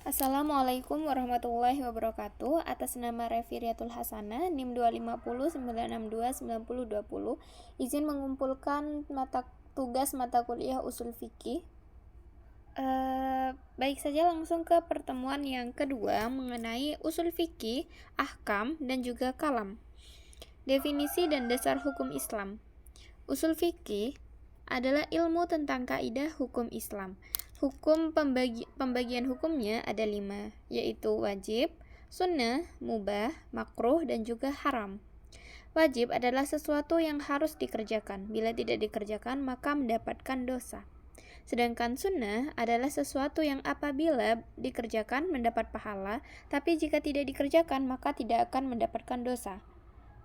Assalamualaikum warahmatullahi wabarakatuh. Atas nama Reviriatul Hasanah, NIM 25096299020, izin mengumpulkan tugas mata kuliah usul fikih. Baik saja langsung ke pertemuan yang kedua mengenai usul fikih, ahkam, dan juga kalam. Definisi dan dasar hukum Islam. Usul fikih adalah ilmu tentang kaidah hukum Islam. Pembagian hukumnya ada 5, yaitu wajib, sunnah, mubah, makruh, dan juga haram. Wajib adalah sesuatu yang harus dikerjakan. Bila tidak dikerjakan, maka mendapatkan dosa. Sedangkan sunnah adalah sesuatu yang apabila dikerjakan mendapat pahala, tapi jika tidak dikerjakan maka tidak akan mendapatkan dosa.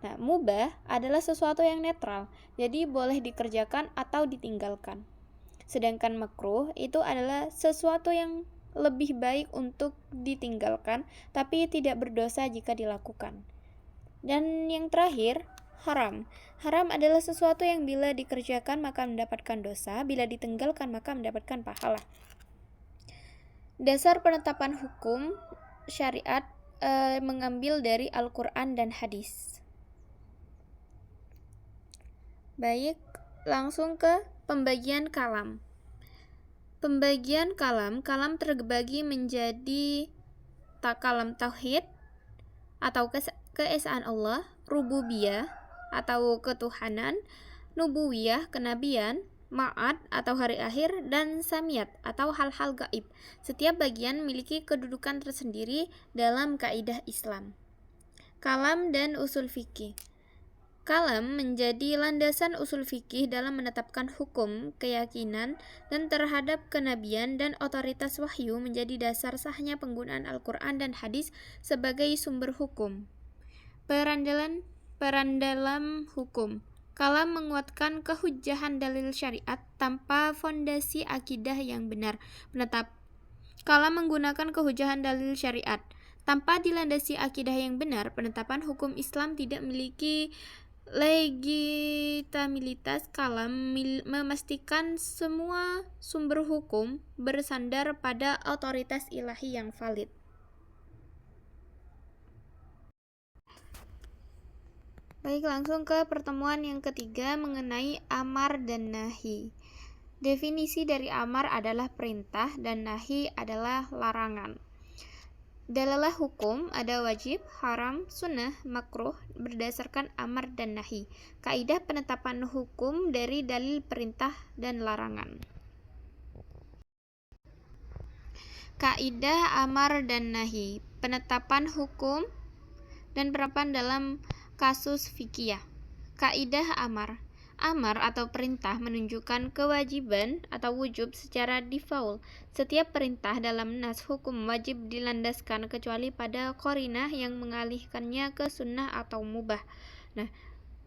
Nah, mubah adalah sesuatu yang netral, jadi boleh dikerjakan atau ditinggalkan. Sedangkan makruh itu adalah sesuatu yang lebih baik untuk ditinggalkan, tapi tidak berdosa jika dilakukan. Dan yang terakhir, haram. Haram adalah sesuatu yang bila dikerjakan maka mendapatkan dosa, bila ditinggalkan maka mendapatkan pahala. Dasar penetapan hukum syariat mengambil dari Al-Quran dan hadis. Baik, langsung ke pembagian kalam. Pembagian kalam terbagi menjadi kalam tauhid atau keesaan Allah, rububiyah atau ketuhanan, nubuwiyah kenabian, ma'ad atau hari akhir, dan samiyat atau hal-hal gaib. Setiap bagian memiliki kedudukan tersendiri dalam kaidah Islam. Kalam dan usul fikih. Kalam menjadi landasan usul fikih dalam menetapkan hukum, keyakinan, dan terhadap kenabian dan otoritas wahyu menjadi dasar sahnya penggunaan Al-Quran dan hadis sebagai sumber hukum. Peran dalam hukum. Kalam menguatkan kehujjahan dalil syariat tanpa fondasi akidah yang benar. Kalam menggunakan kehujjahan dalil syariat tanpa dilandasi akidah yang benar. Penetapan hukum Islam tidak memiliki legitimitas. Kalam memastikan semua sumber hukum bersandar pada otoritas ilahi yang valid. Baik, langsung ke pertemuan yang ketiga mengenai amar dan nahi. Definisi dari amar adalah perintah dan nahi adalah larangan. Dalalah hukum ada wajib, haram, sunnah, makruh berdasarkan amar dan nahi. Kaidah penetapan hukum dari dalil perintah dan larangan. Kaidah amar dan nahi, penetapan hukum dan penerapan dalam kasus fikih. Kaidah amar. Amar atau perintah menunjukkan kewajiban atau wujub secara default. Setiap perintah dalam nas hukum wajib dilandaskan kecuali pada qarinah yang mengalihkannya ke sunnah atau mubah. Nah,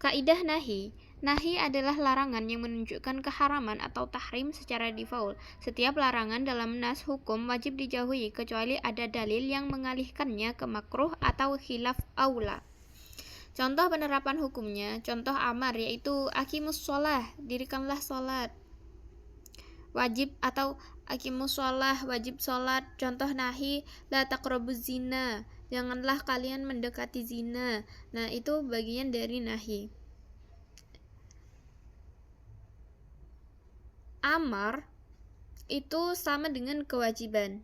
kaidah nahi. Nahi adalah larangan yang menunjukkan keharaman atau tahrim secara default. Setiap larangan dalam nas hukum wajib dijauhi kecuali ada dalil yang mengalihkannya ke makruh atau khilaf aula. Contoh penerapan hukumnya, contoh amar yaitu aqimus sholah, dirikanlah sholat. Wajib atau aqimus sholah, wajib sholat. Contoh nahi, la taqrabuz zina, janganlah kalian mendekati zina. Nah, itu bagian dari nahi. Amar itu sama dengan kewajiban.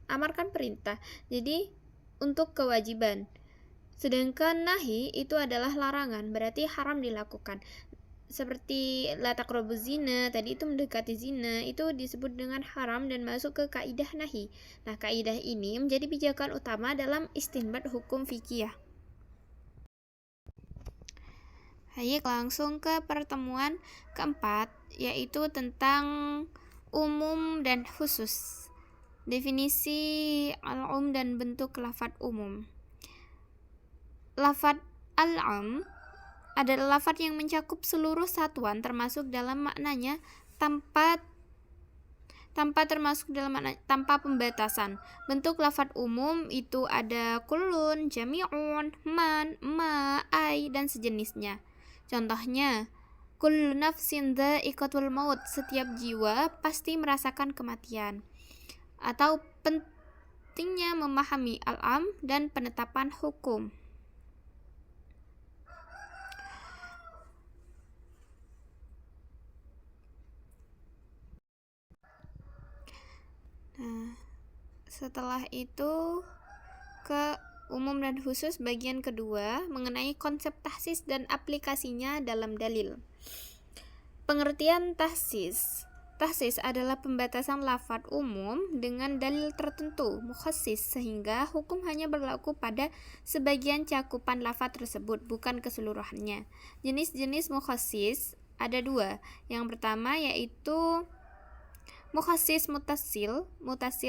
Amar kan perintah, jadi untuk kewajiban. Sedangkan nahi itu adalah larangan, berarti haram dilakukan. Seperti la taqrabuz zina, tadi itu mendekati zina, itu disebut dengan haram dan masuk ke kaidah nahi. Nah, kaidah ini menjadi pijakan utama dalam istinbat hukum fikih. Baik, langsung ke pertemuan keempat, yaitu tentang umum dan khusus. Definisi al-um dan bentuk lafadz umum. Lafadz al-am adalah lafadz yang mencakup seluruh satuan termasuk dalam maknanya tanpa pembatasan. Bentuk lafadz umum itu ada kullun, jami'un, man, ma, ai, dan sejenisnya. Contohnya, kullu nafsin dha'iqatul maut, setiap jiwa pasti merasakan kematian. Atau pentingnya memahami al-am dan penetapan hukum. Nah, setelah itu ke umum dan khusus bagian kedua mengenai konsep tahsis dan aplikasinya dalam dalil. Pengertian tahsis. Tahsis adalah pembatasan lafadz umum dengan dalil tertentu, mukhassis, sehingga hukum hanya berlaku pada sebagian cakupan lafadz tersebut, bukan keseluruhannya. Jenis-jenis mukhassis ada dua. Yang pertama yaitu mukhassis mutasil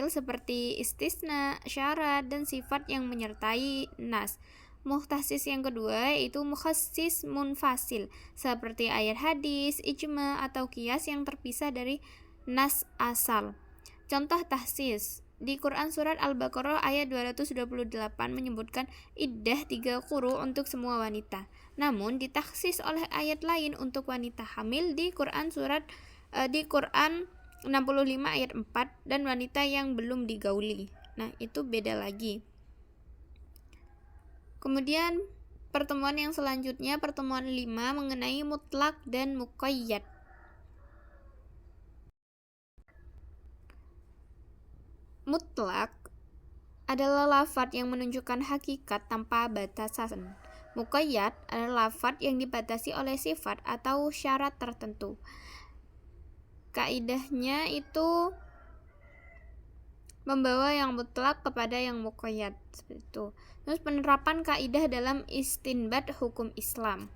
seperti istisna, syarat, dan sifat yang menyertai nas. Mukhassis yang kedua yaitu mukhassis munfasil seperti ayat hadis, ijma, atau qiyas yang terpisah dari nas asal. Contoh tahsis di Quran surat Al-Baqarah ayat 228 menyebutkan iddah 3 quru untuk semua wanita. Namun ditakhsis oleh ayat lain untuk wanita hamil di Quran 65 ayat 4 dan wanita yang belum digauli. Nah, itu beda lagi. Kemudian pertemuan yang selanjutnya, pertemuan 5 mengenai mutlak dan muqayyad. Mutlak adalah lafadz yang menunjukkan hakikat tanpa batasan. Muqayyad adalah lafadz yang dibatasi oleh sifat atau syarat tertentu. Kaidahnya itu membawa yang mutlak kepada yang muqayyad, seperti itu. Terus penerapan kaidah dalam istinbat hukum Islam.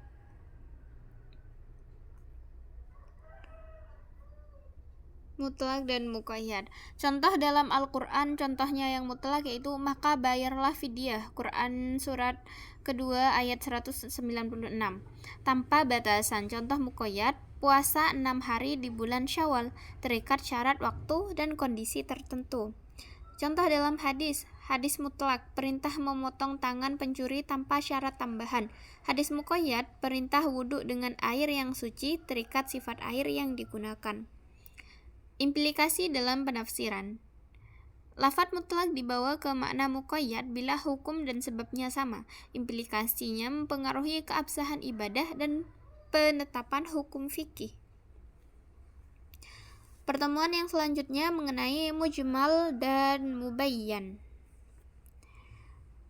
Mutlak dan muqayyad. Contoh dalam Al-Quran, contohnya yang mutlak yaitu maka bayarlah fidyah. Quran surat kedua ayat 196. Tanpa batasan. Contoh muqayyad, puasa 6 hari di bulan Syawal, terikat syarat waktu dan kondisi tertentu. Contoh dalam hadis mutlak, perintah memotong tangan pencuri tanpa syarat tambahan. Hadis muqayyad, perintah wudhu dengan air yang suci, terikat sifat air yang digunakan. Implikasi dalam penafsiran. Lafadz mutlak dibawa ke makna muqayyad bila hukum dan sebabnya sama. Implikasinya mempengaruhi keabsahan ibadah dan penetapan hukum fikih. Pertemuan yang selanjutnya mengenai mujmal dan mubayyan.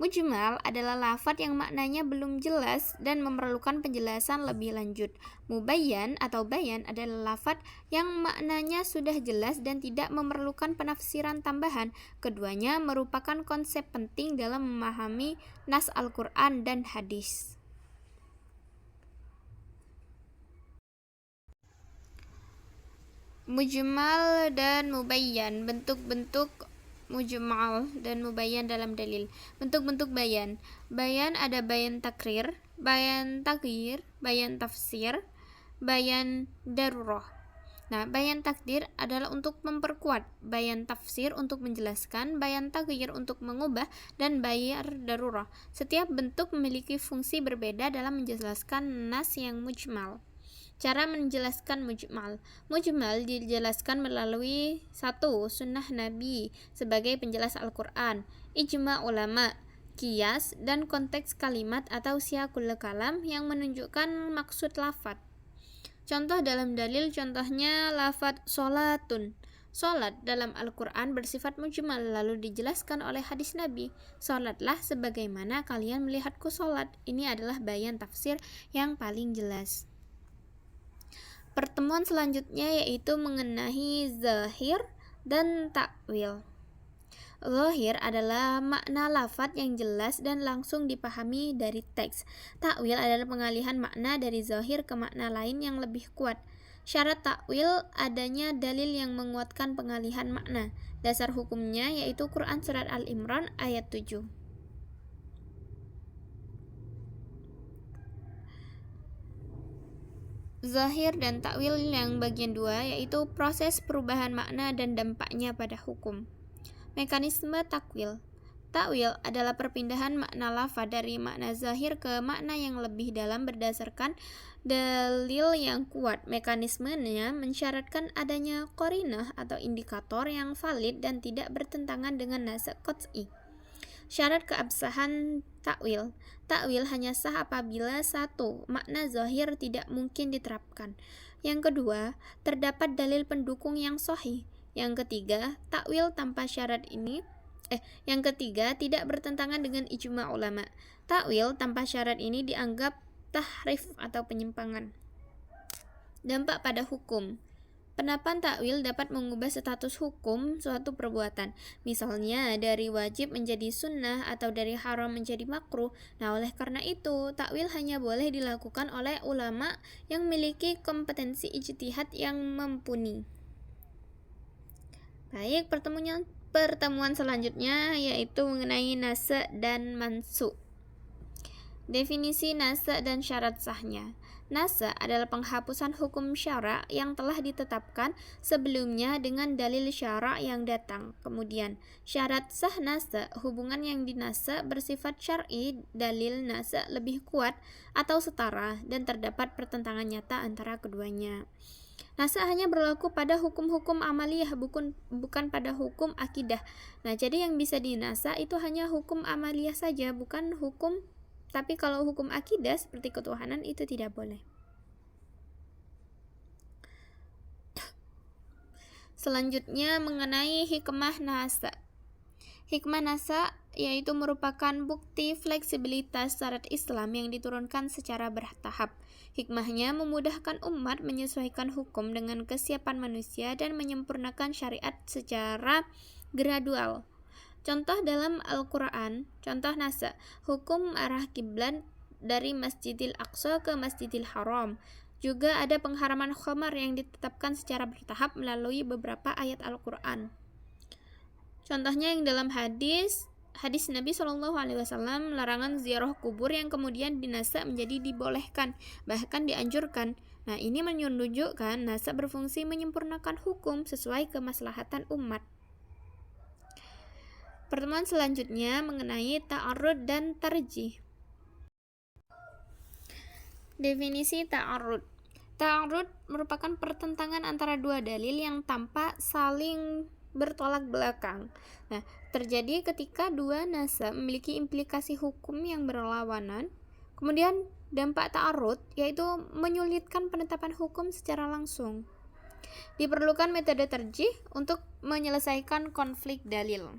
Mujmal adalah lafadz yang maknanya belum jelas dan memerlukan penjelasan lebih lanjut. Mubayyan atau bayan adalah lafadz yang maknanya sudah jelas dan tidak memerlukan penafsiran tambahan. Keduanya merupakan konsep penting dalam memahami nas Al-Quran dan hadis. Mujmal dan mubayyan. Bentuk-bentuk mujmal dan mubayyan dalam dalil. Bentuk-bentuk bayan. Bayan ada bayan takrir, bayan taghyir, bayan tafsir, bayan darurah. Nah, bayan takdir adalah untuk memperkuat, bayan tafsir untuk menjelaskan, bayan taghyir untuk mengubah, dan bayan darurah. Setiap bentuk memiliki fungsi berbeda dalam menjelaskan nas yang mujmal. Cara menjelaskan mujmal. Mujmal dijelaskan melalui 1. Sunnah Nabi sebagai penjelas Al-Quran, ijma ulama, qiyas, dan konteks kalimat atau siyaqul kalam yang menunjukkan maksud lafadz. Contoh dalam dalil, contohnya lafadz sholatun. Sholat dalam Al-Quran bersifat mujmal, lalu dijelaskan oleh hadis Nabi, sholatlah sebagaimana kalian melihatku sholat. Ini adalah bayan tafsir yang paling jelas. Pertemuan selanjutnya yaitu mengenai zahir dan takwil. Zahir adalah makna lafadz yang jelas dan langsung dipahami dari teks. Takwil adalah pengalihan makna dari zahir ke makna lain yang lebih kuat. Syarat takwil adanya dalil yang menguatkan pengalihan makna. Dasar hukumnya yaitu Quran surat Al-Imran ayat 7. Zahir dan takwil yang bagian 2 yaitu proses perubahan makna dan dampaknya pada hukum. Mekanisme takwil. Takwil adalah perpindahan makna lafaz dari makna zahir ke makna yang lebih dalam berdasarkan dalil yang kuat. Mekanismenya mensyaratkan adanya qarinah atau indikator yang valid dan tidak bertentangan dengan nas qat'i. Syarat keabsahan takwil. Takwil hanya sah apabila satu, makna zahir tidak mungkin diterapkan. Yang kedua, terdapat dalil pendukung yang sahih. Yang ketiga, takwil tanpa syarat ini Yang ketiga, tidak bertentangan dengan ijma ulama. Takwil tanpa syarat ini dianggap tahrif atau penyimpangan. Dampak pada hukum. Penerapan takwil dapat mengubah status hukum suatu perbuatan. Misalnya dari wajib menjadi sunnah atau dari haram menjadi makruh. Nah, oleh karena itu, takwil hanya boleh dilakukan oleh ulama yang memiliki kompetensi ijtihad yang mumpuni. Baik, pertemuan selanjutnya yaitu mengenai nasa dan mansu. Definisi nasa dan syarat sahnya. Nasa adalah penghapusan hukum syara' yang telah ditetapkan sebelumnya dengan dalil syara' yang datang. Kemudian, syarat sah nasa, hubungan yang dinasa bersifat syar'i, dalil nasa lebih kuat atau setara dan terdapat pertentangan nyata antara keduanya. Nasa hanya berlaku pada hukum-hukum amaliyah, bukan pada hukum akidah. Nah, jadi yang bisa dinasa itu hanya hukum amaliyah saja, bukan hukum. Tapi kalau hukum akidah seperti ketuhanan itu tidak boleh. Selanjutnya mengenai hikmah nasa. Hikmah nasa yaitu merupakan bukti fleksibilitas syariat Islam yang diturunkan secara bertahap. Hikmahnya memudahkan umat menyesuaikan hukum dengan kesiapan manusia dan menyempurnakan syariat secara gradual. Contoh dalam Al-Quran, contoh nasa, hukum arah kiblat dari Masjidil Aqsa ke Masjidil Haram. Juga ada pengharaman khamar yang ditetapkan secara bertahap melalui beberapa ayat Al-Quran. Contohnya yang dalam hadis Nabi SAW, larangan ziarah kubur yang kemudian dinasa menjadi dibolehkan, bahkan dianjurkan. Nah, ini menunjukkan nasa berfungsi menyempurnakan hukum sesuai kemaslahatan umat. Pertemuan selanjutnya mengenai ta'arud dan tarjih. Definisi ta'arud. Ta'arud merupakan pertentangan antara dua dalil yang tampak saling bertolak belakang. Nah, terjadi ketika dua nasa memiliki implikasi hukum yang berlawanan. Kemudian dampak ta'arud yaitu menyulitkan penetapan hukum secara langsung. Diperlukan metode tarjih untuk menyelesaikan konflik dalil.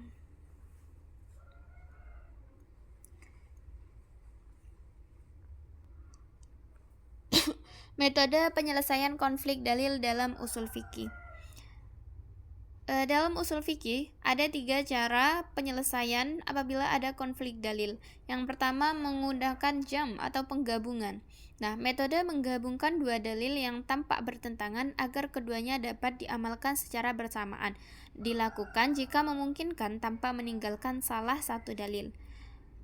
Metode penyelesaian konflik dalil dalam usul fikih. Dalam usul fikih ada 3 cara penyelesaian apabila ada konflik dalil. Yang pertama menggunakan jam atau penggabungan. Nah, metode menggabungkan dua dalil yang tampak bertentangan agar keduanya dapat diamalkan secara bersamaan. Dilakukan jika memungkinkan tanpa meninggalkan salah satu dalil.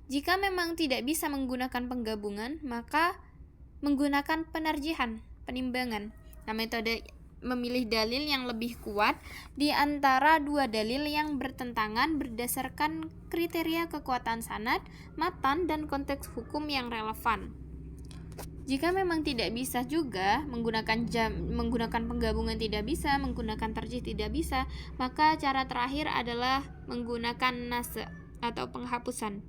Jika memang tidak bisa menggunakan penggabungan, maka menggunakan penarjihan, penimbangan. Nah, metode memilih dalil yang lebih kuat di antara dua dalil yang bertentangan berdasarkan kriteria kekuatan sanad, matan, dan konteks hukum yang relevan. Jika memang tidak bisa juga menggunakan penggabungan tidak bisa, menggunakan tarjih tidak bisa, maka cara terakhir adalah menggunakan nasa atau penghapusan.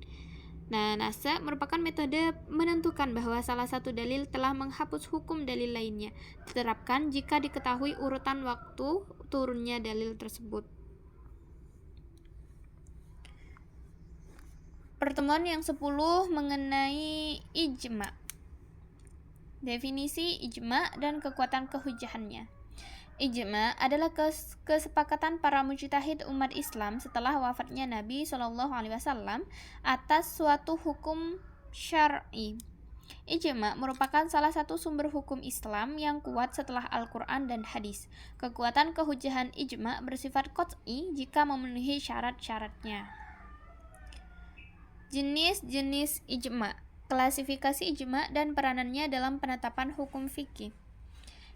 Nah, nasa merupakan metode menentukan bahwa salah satu dalil telah menghapus hukum dalil lainnya. Diterapkan jika diketahui urutan waktu turunnya dalil tersebut. Pertemuan yang 10 mengenai ijma. Definisi ijma dan kekuatan kehujahannya. Ijma adalah kesepakatan para mujtahid umat Islam setelah wafatnya Nabi SAW atas suatu hukum syar'i. Ijma merupakan salah satu sumber hukum Islam yang kuat setelah Al-Quran dan hadis. Kekuatan kehujahan ijma bersifat qat'i jika memenuhi syarat-syaratnya. Jenis-jenis ijma, klasifikasi ijma dan peranannya dalam penetapan hukum fikih.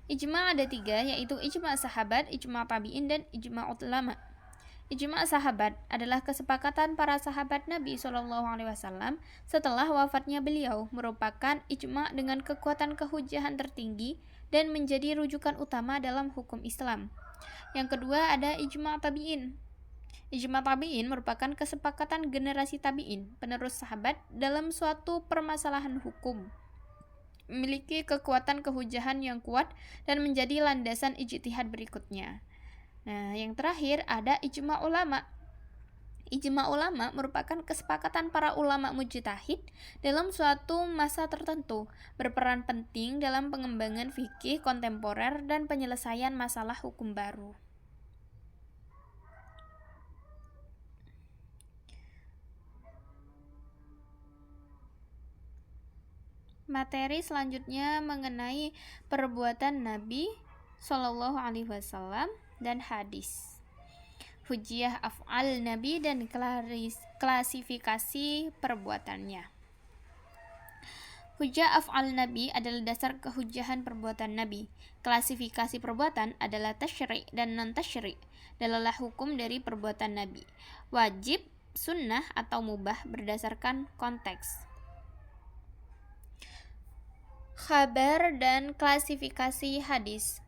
Ijma ada 3, yaitu ijma sahabat, ijma tabi'in, dan ijma ulama. Ijma' sahabat adalah kesepakatan para sahabat Nabi SAW setelah wafatnya beliau, merupakan ijma' dengan kekuatan kehujahan tertinggi dan menjadi rujukan utama dalam hukum Islam. Yang kedua ada ijma' tabi'in. Ijma' tabi'in merupakan kesepakatan generasi tabi'in, penerus sahabat dalam suatu permasalahan hukum, memiliki kekuatan kehujahan yang kuat dan menjadi landasan ijtihad berikutnya. Nah, yang terakhir ada ijma' ulama. Ijma' ulama merupakan kesepakatan para ulama mujtahid dalam suatu masa tertentu, berperan penting dalam pengembangan fikih kontemporer dan penyelesaian masalah hukum baru. Materi selanjutnya mengenai perbuatan Nabi Shallallahu Alaihi Wasallam dan hadis. Hujjah af'al Nabi dan klasifikasi perbuatannya. Hujjah af'al Nabi adalah dasar kehujahan perbuatan Nabi. Klasifikasi perbuatan adalah tasyri' dan non-tasyri', adalah hukum dari perbuatan Nabi. Wajib, sunnah, atau mubah berdasarkan konteks. Khabar dan klasifikasi hadis.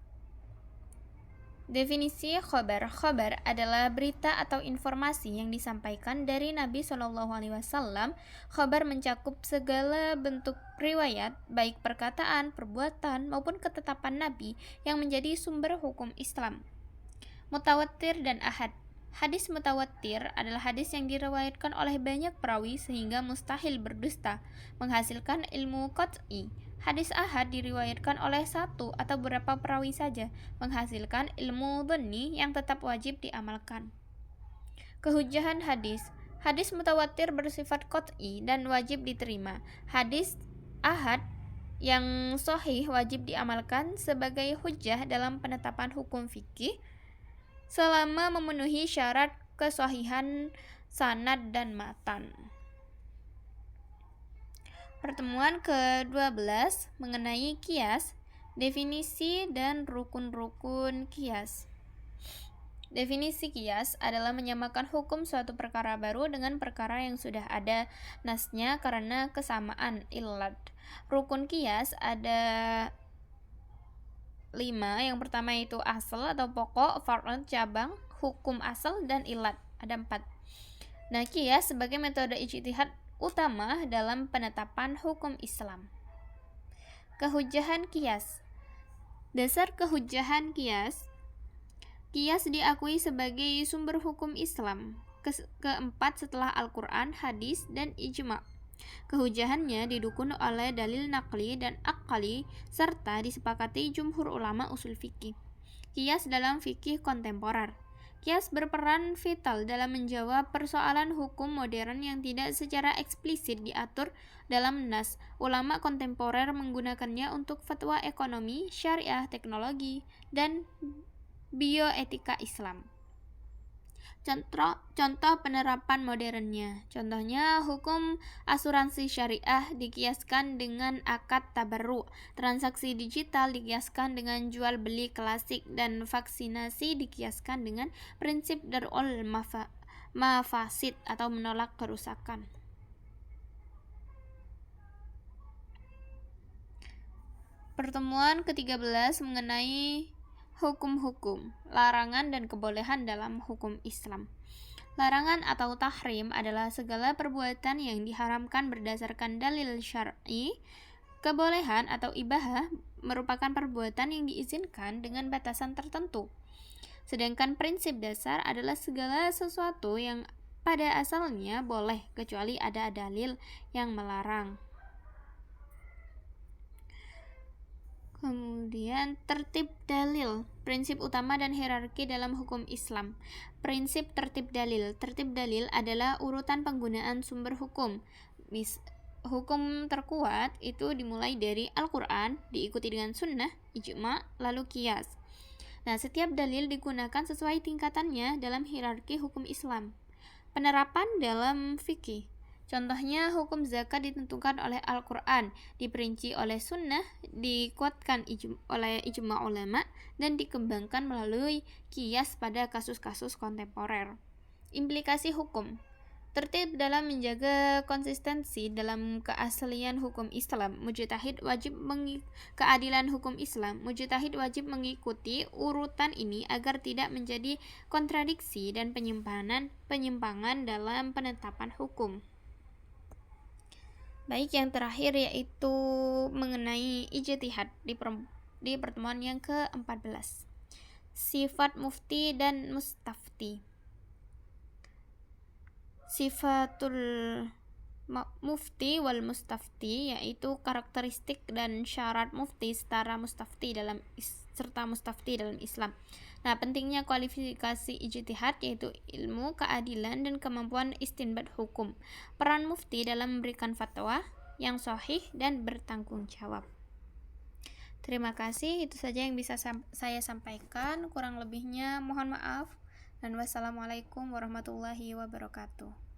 Definisi khabar. Khabar adalah berita atau informasi yang disampaikan dari Nabi SAW. Khabar mencakup segala bentuk riwayat, baik perkataan, perbuatan, maupun ketetapan Nabi yang menjadi sumber hukum Islam. Mutawatir dan ahad. Hadis mutawatir adalah hadis yang diriwayatkan oleh banyak perawi sehingga mustahil berdusta, menghasilkan ilmu qat'i. Hadis ahad diriwayatkan oleh satu atau beberapa perawi saja, menghasilkan ilmu dhanni yang tetap wajib diamalkan. Kehujahan hadis. Hadis mutawatir bersifat qat'i dan wajib diterima. Hadis ahad yang sahih wajib diamalkan sebagai hujjah dalam penetapan hukum fikih selama memenuhi syarat kesahihan sanad dan matan. Pertemuan ke-12 mengenai qiyas, definisi dan rukun-rukun qiyas. Definisi qiyas adalah menyamakan hukum suatu perkara baru dengan perkara yang sudah ada nasnya karena kesamaan illat. Rukun qiyas ada 5. Yang pertama itu asal atau pokok, far'un cabang, hukum asal, dan illat. Ada 4. Nah, qiyas sebagai metode ijtihad utama dalam penetapan hukum Islam. Kehujahan qiyas. Dasar kehujahan qiyas. Qiyas diakui sebagai sumber hukum Islam keempat setelah Al-Quran, hadis, dan ijma'. Kehujahannya didukung oleh dalil naqli dan aqli serta disepakati jumhur ulama usul fikih. Qiyas dalam fikih kontemporer. Qiyas berperan vital dalam menjawab persoalan hukum modern yang tidak secara eksplisit diatur dalam nas. Ulama kontemporer menggunakannya untuk fatwa ekonomi, syariah, teknologi, dan bioetika Islam. Contoh penerapan modernnya. Contohnya, hukum asuransi syariah dikiaskan dengan akad tabarru, transaksi digital dikiaskan dengan jual beli klasik, dan vaksinasi dikiaskan dengan prinsip darul mafasid atau menolak kerusakan. Pertemuan ke-13 mengenai hukum-hukum, larangan dan kebolehan dalam hukum Islam. Larangan atau tahrim adalah segala perbuatan yang diharamkan berdasarkan dalil syar'i. Kebolehan atau ibahah merupakan perbuatan yang diizinkan dengan batasan tertentu. Sedangkan prinsip dasar adalah segala sesuatu yang pada asalnya boleh kecuali ada dalil yang melarang. Kemudian tertib dalil, prinsip utama dan hierarki dalam hukum Islam. Prinsip tertib dalil. Tertib dalil adalah urutan penggunaan sumber hukum. Hukum terkuat itu dimulai dari Al-Quran, diikuti dengan sunnah, ijma', lalu qiyas. Nah, setiap dalil digunakan sesuai tingkatannya dalam hierarki hukum Islam. Penerapan dalam fikih. Contohnya, hukum zakat ditentukan oleh Al-Quran, diperinci oleh sunnah, dikuatkan oleh ijma' ulama, dan dikembangkan melalui qiyas pada kasus-kasus kontemporer. Implikasi hukum. Tertib dalam menjaga konsistensi dalam keaslian hukum Islam. Keadilan hukum Islam. Mujtahid wajib mengikuti urutan ini agar tidak menjadi kontradiksi dan penyimpangan dalam penetapan hukum. Baik, yang terakhir yaitu mengenai ijtihad di pertemuan yang ke-14. Sifat mufti dan mustafti. Sifatul mufti wal mustafti, yaitu karakteristik dan syarat mufti serta mustafti dalam Islam. Nah, pentingnya kualifikasi ijtihad yaitu ilmu, keadilan, dan kemampuan istinbat hukum. Peran mufti dalam memberikan fatwa yang sahih dan bertanggung jawab. Terima kasih, itu saja yang bisa saya sampaikan. Kurang lebihnya mohon maaf. Dan wassalamualaikum warahmatullahi wabarakatuh.